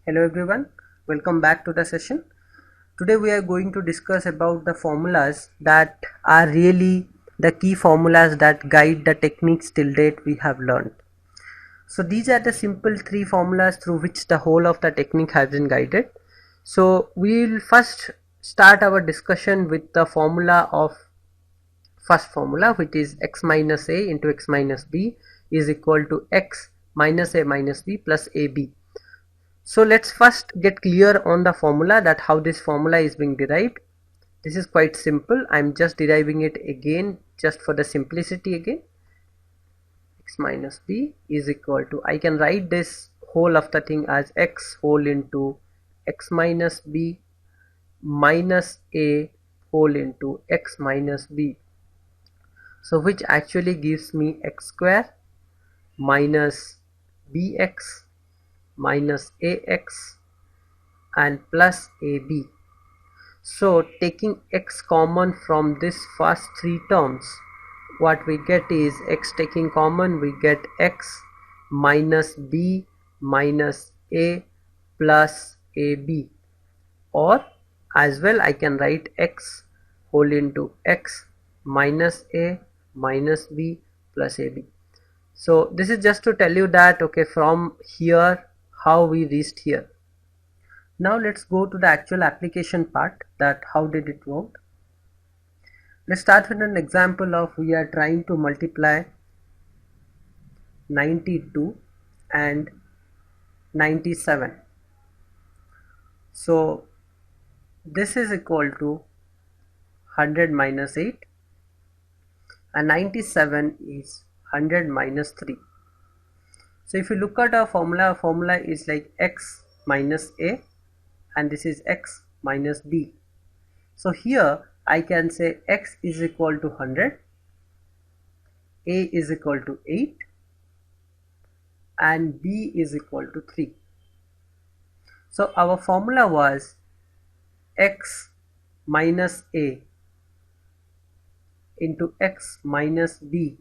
Hello everyone, welcome back to the session. Today we are going to discuss about the formulas that are really the key formulas that guide the techniques till date we have learned. So these are the simple three formulas through which the whole of the technique has been guided. So we will first start our discussion with the formula of first formula, which is x minus a into x minus b is equal to x minus a minus b plus ab. So let's first get clear on the formula, that how this formula is being derived. This is quite simple. I'm just deriving it again just for the simplicity again. X minus b is equal to, I can write this whole of the thing as x whole into x minus b minus a whole into x minus b. So which actually gives me x square minus bx minus ax and plus ab. So taking x common from this first three terms, what we get is x taking common, we get x minus b minus a plus ab, or as well I can write x whole into x minus a minus b plus ab. So this is just to tell you that okay, from here how we reached here. Now let's go to the actual application part, that how did it work. Let's start with an example of we are trying to multiply 92 and 97. So this is equal to 100 minus 8 and 97 is 100 minus 3. So if you look at our formula is like x minus a and this is x minus b. So here I can say x is equal to 100, a is equal to 8 and b is equal to 3. So our formula was x minus a into x minus b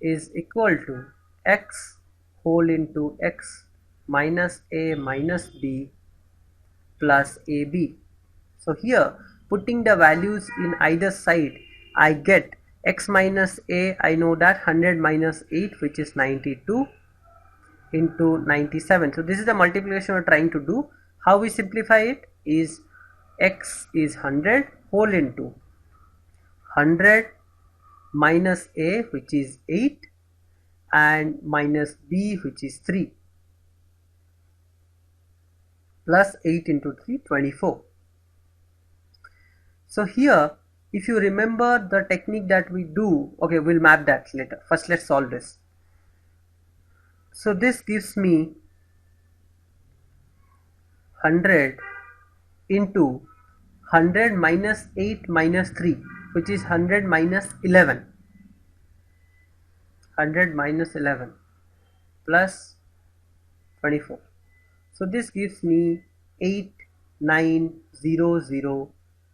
is equal to x whole into x minus a minus b plus ab. So here putting the values in either side, I get x minus a, I know that 100 minus 8 which is 92 into 97. So this is the multiplication we're trying to do. How we simplify it is x is 100 whole into 100 minus a which is 8 and minus b which is 3 plus 8 into 3, 24. So here if you remember the technique that we do, okay, we'll map that later. First let's solve this. So this gives me 100 into 100 minus 8 minus 3 which is 100 minus 11. 100 minus 11 plus 24. So this gives me 8900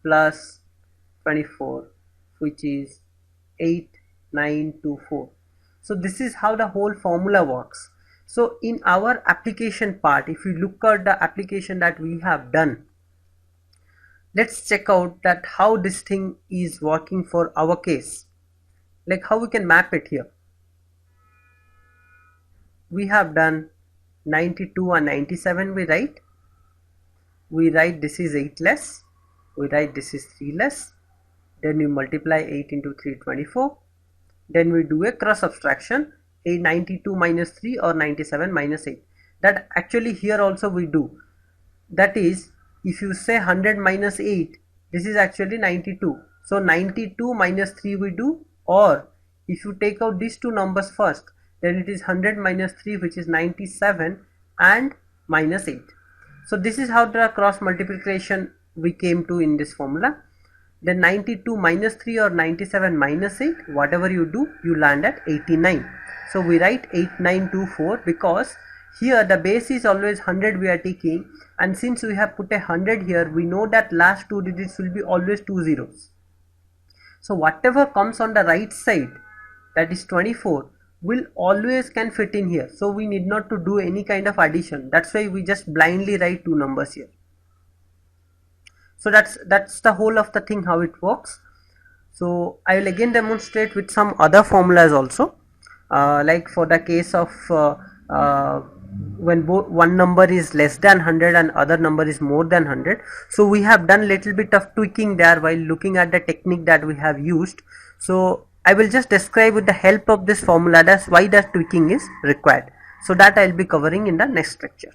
plus 24 which is 8924. So this is how the whole formula works. So in our application part, if you look at the application that we have done, let's check out that how this thing is working for our case, like how we can map it here. We have done 92 and 97, we write this is 8 less, we write this is 3 less, then we multiply 8 into 3, 24, then we do a cross subtraction, a 92 minus 3 or 97 minus 8. That actually here also we do, that is if you say 100 minus 8, this is actually 92, so 92 minus 3 we do, or if you take out these two numbers first, then it is 100 minus 3 which is 97 and minus 8. So this is how the cross multiplication we came to in this formula. Then 92 minus 3 or 97 minus 8, whatever you do, you land at 89. So we write 8924 because here the base is always 100 we are taking, and since we have put a 100 here, we know that last two digits will be always two zeros. So whatever comes on the right side, that is 24, will always can fit in here, so we need not to do any kind of addition. That's why we just blindly write two numbers here. So that's the whole of the thing, how it works. So I will again demonstrate with some other formulas also, like for the case of when one number is less than 100 and other number is more than 100. So we have done little bit of tweaking there while looking at the technique that we have used. So I will just describe with the help of this formula that's why that tweaking is required. So that I will be covering in the next lecture.